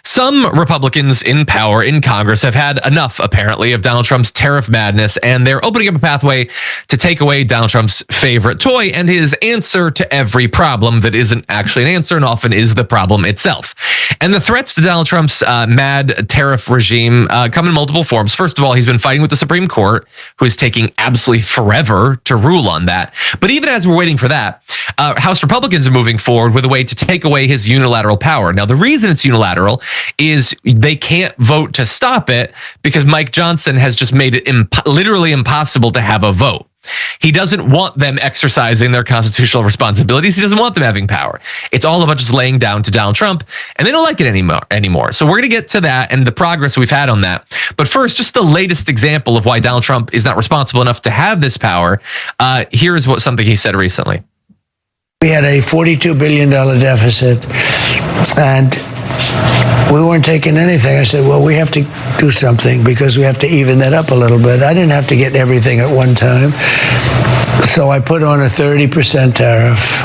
Some Republicans in power in Congress have had enough, apparently, of Donald Trump's tariff madness, and they're opening up a pathway to take away Donald Trump's favorite toy and his answer to every problem that isn't actually an answer and often is the problem itself. And the threats to Donald Trump's mad tariff regime come in multiple forms. First of all, he's been fighting with the Supreme Court, who is taking absolutely forever to rule on that. But even as we're waiting for that, House Republicans are moving forward with a way to take away his unilateral power. Now, the reason it's unilateral is they can't vote to stop it because Mike Johnson has just made it literally impossible to have a vote. He doesn't want them exercising their constitutional responsibilities. He doesn't want them having power. It's all about just laying down to Donald Trump, and they don't like it anymore. So we're going to get to that and the progress we've had on that. But first, just the latest example of why Donald Trump is not responsible enough to have this power. Here's something he said recently. We had a $42 billion deficit, and we weren't taking anything. I said, well, we have to do something because we have to even that up a little bit. I didn't have to get everything at one time. So I put on a 30% tariff,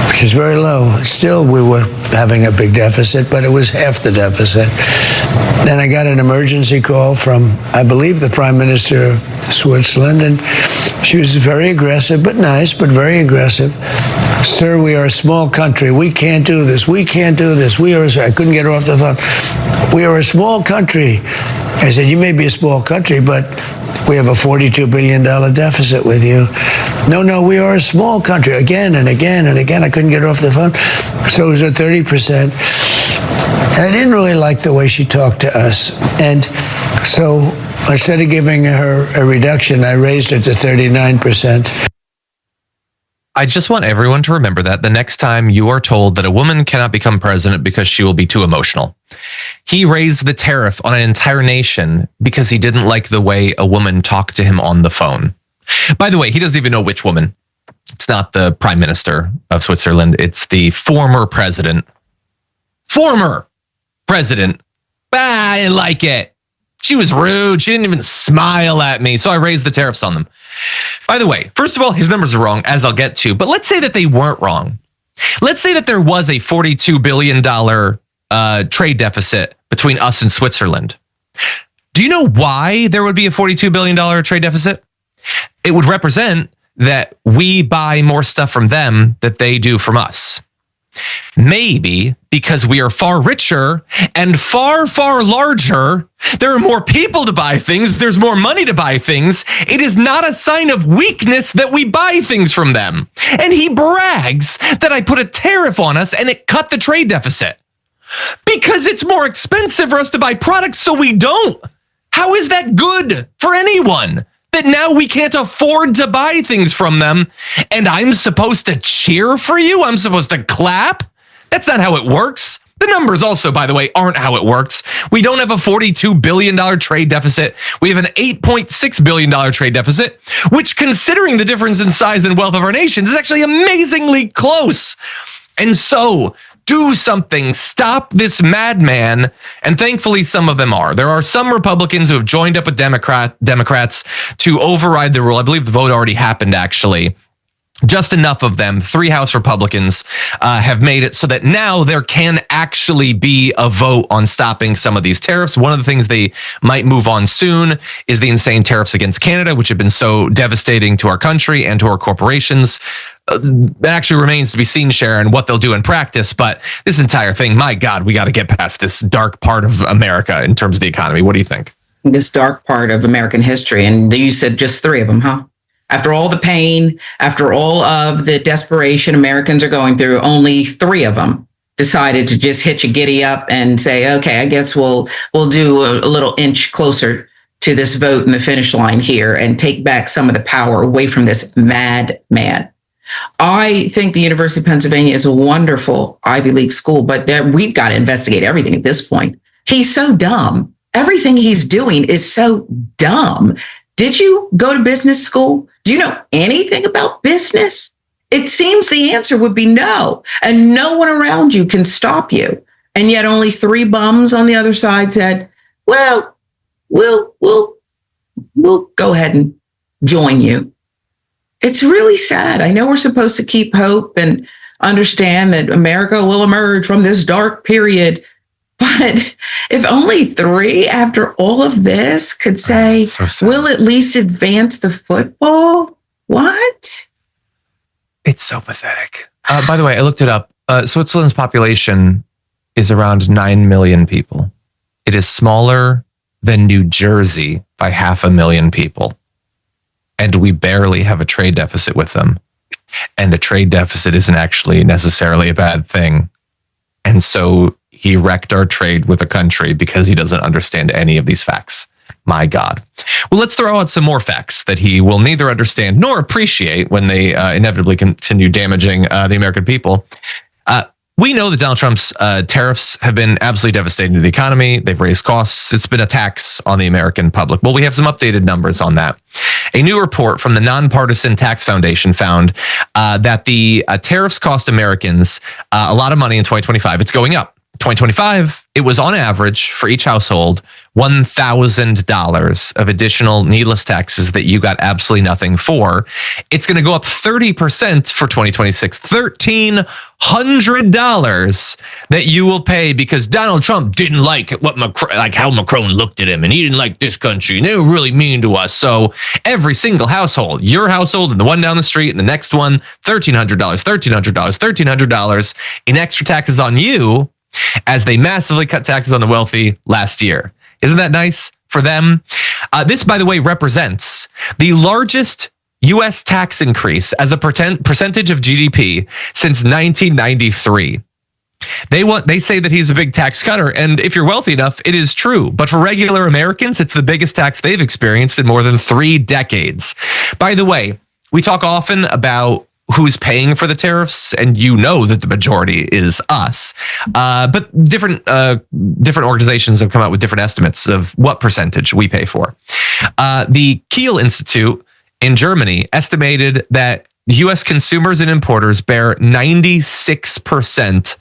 which is very low. Still, we were having a big deficit, but it was half the deficit. Then I got an emergency call from, I believe, the Prime Minister of Switzerland, and she was very aggressive, but nice, but very aggressive. Sir, we are a small country. We can't do this. We can't do this. I couldn't get her off the phone. We are a small country. I said, you may be a small country, but we have a $42 billion deficit with you. No, we are a small country. Again and again and again. I couldn't get her off the phone. So it was at 30%. And I didn't really like the way she talked to us. And so instead of giving her a reduction, I raised it to 39%. I just want everyone to remember that the next time you are told that a woman cannot become president because she will be too emotional. He raised the tariff on an entire nation because he didn't like the way a woman talked to him on the phone. By the way, he doesn't even know which woman. It's not the Prime Minister of Switzerland. It's the former president. Former president. I didn't like it. She was rude. She didn't even smile at me. So I raised the tariffs on them. By the way, first of all, his numbers are wrong, as I'll get to. But let's say that they weren't wrong. Let's say that there was a $42 billion trade deficit between us and Switzerland. Do you know why there would be a $42 billion trade deficit? It would represent that we buy more stuff from them that they do from us. Maybe because we are far richer and far, far larger, there are more people to buy things, there's more money to buy things. It is not a sign of weakness that we buy things from them. And he brags that I put a tariff on us and it cut the trade deficit. Because it's more expensive for us to buy products, so we don't. How is that good for anyone? That now we can't afford to buy things from them, and I'm supposed to cheer for you? I'm supposed to clap? That's not how it works. The numbers also, by the way, aren't how it works. We don't have a $42 billion trade deficit. We have an $8.6 billion trade deficit, which, considering the difference in size and wealth of our nations, is actually amazingly close. And so, do something. Stop this madman. And thankfully, some of them are. There are some Republicans who have joined up with Democrats to override the rule. I believe the vote already happened, actually. Just enough of them, 3 House Republicans, have made it so that now there can actually be a vote on stopping some of these tariffs. One of the things they might move on soon is the insane tariffs against Canada, which have been so devastating to our country and to our corporations. That actually remains to be seen, Sharon, what they'll do in practice. But this entire thing, my God, we got to get past this dark part of America in terms of the economy. What do you think? This dark part of American history. And you said just 3 of them, huh? After all the pain, after all of the desperation Americans are going through, only 3 of them decided to just hitch a giddy up and say, okay, I guess we'll do a little inch closer to this vote in the finish line here and take back some of the power away from this madman. I think the University of Pennsylvania is a wonderful Ivy League school, but we've got to investigate everything at this point. He's so dumb. Everything he's doing is so dumb. Did you go to business school? Do you know anything about business? It seems the answer would be no, and no one around you can stop you. And yet only 3 bums on the other side said, well, we'll go ahead and join you. It's really sad. I know we're supposed to keep hope and understand that America will emerge from this dark period, but But if only 3 after all of this could say, we'll at least advance the football. What? It's so pathetic. By the way, I looked it up. Switzerland's population is around 9 million people. It is smaller than New Jersey by 500,000 people. And we barely have a trade deficit with them. And a trade deficit isn't actually necessarily a bad thing. And so he wrecked our trade with a country because he doesn't understand any of these facts. My God. Well, let's throw out some more facts that he will neither understand nor appreciate when they inevitably continue damaging the American people. We know that Donald Trump's tariffs have been absolutely devastating to the economy. They've raised costs. It's been a tax on the American public. Well, we have some updated numbers on that. A new report from the Nonpartisan Tax Foundation found that the tariffs cost Americans a lot of money in 2025. It's going up. 2025, it was on average for each household $1,000 of additional needless taxes that you got absolutely nothing for. It's going to go up 30% for 2026, $1,300 that you will pay because Donald Trump didn't like how Macron looked at him, and he didn't like this country, and they were really mean to us. So every single household, your household and the one down the street and the next one, $1,300 in extra taxes on you, as they massively cut taxes on the wealthy last year. Isn't that nice for them? This, by the way, represents the largest U.S. tax increase as a percentage of GDP since 1993. They say that he's a big tax cutter, and if you're wealthy enough, it is true. But for regular Americans, it's the biggest tax they've experienced in more than 3 decades. By the way, we talk often about who's paying for the tariffs, and you know that the majority is us. But different organizations have come out with different estimates of what percentage we pay for. The Kiel Institute in Germany estimated that U.S. consumers and importers bear 96%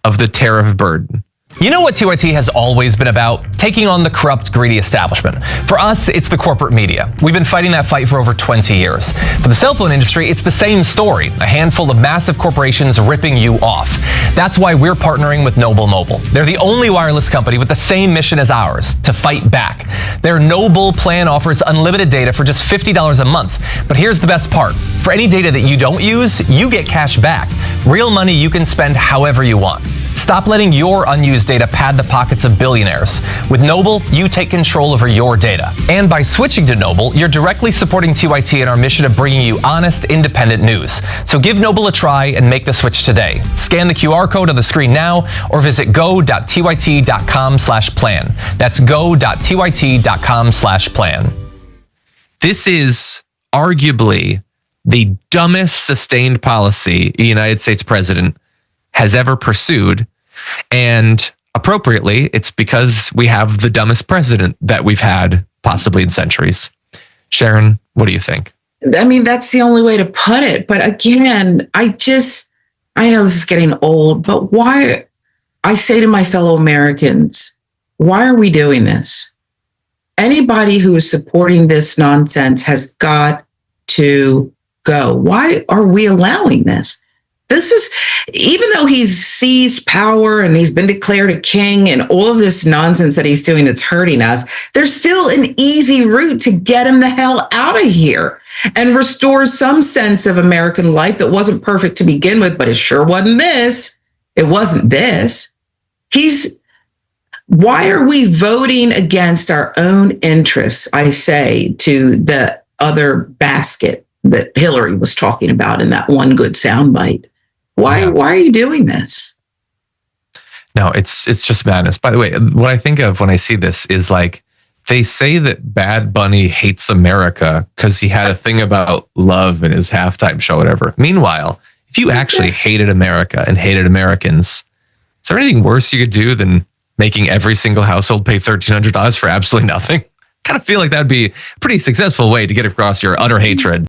of the tariff burden. You know what TYT has always been about? Taking on the corrupt, greedy establishment. For us, it's the corporate media. We've been fighting that fight for over 20 years. For the cell phone industry, it's the same story. A handful of massive corporations ripping you off. That's why we're partnering with Noble Mobile. They're the only wireless company with the same mission as ours, to fight back. Their Noble plan offers unlimited data for just $50 a month. But here's the best part. For any data that you don't use, you get cash back. Real money you can spend however you want. Stop letting your unused data pad the pockets of billionaires. With Noble, you take control over your data. And by switching to Noble, you're directly supporting TYT in our mission of bringing you honest, independent news. So give Noble a try and make the switch today. Scan the QR code on the screen now or visit go.tyt.com/plan. That's go.tyt.com/plan. This is arguably the dumbest sustained policy a United States president has ever pursued. And appropriately, it's because we have the dumbest president that we've had possibly in centuries. Sharon, what do you think? I mean, that's the only way to put it. But again, I know this is getting old, but why? I say to my fellow Americans, why are we doing this? Anybody who is supporting this nonsense has got to go. Why are we allowing this? This is, even though he's seized power and he's been declared a king and all of this nonsense that he's doing that's hurting us, there's still an easy route to get him the hell out of here and restore some sense of American life that wasn't perfect to begin with, but it sure wasn't this. It wasn't this. Why are we voting against our own interests, I say, to the other basket that Hillary was talking about in that one good soundbite? Why are you doing this? No, it's just madness. By the way, what I think of when I see this is like, they say that Bad Bunny hates America because he had a thing about love in his halftime show, whatever. Meanwhile, if you actually hated America and hated Americans, is there anything worse you could do than making every single household pay $1,300 for absolutely nothing? I kind of feel like that'd be a pretty successful way to get across your utter hatred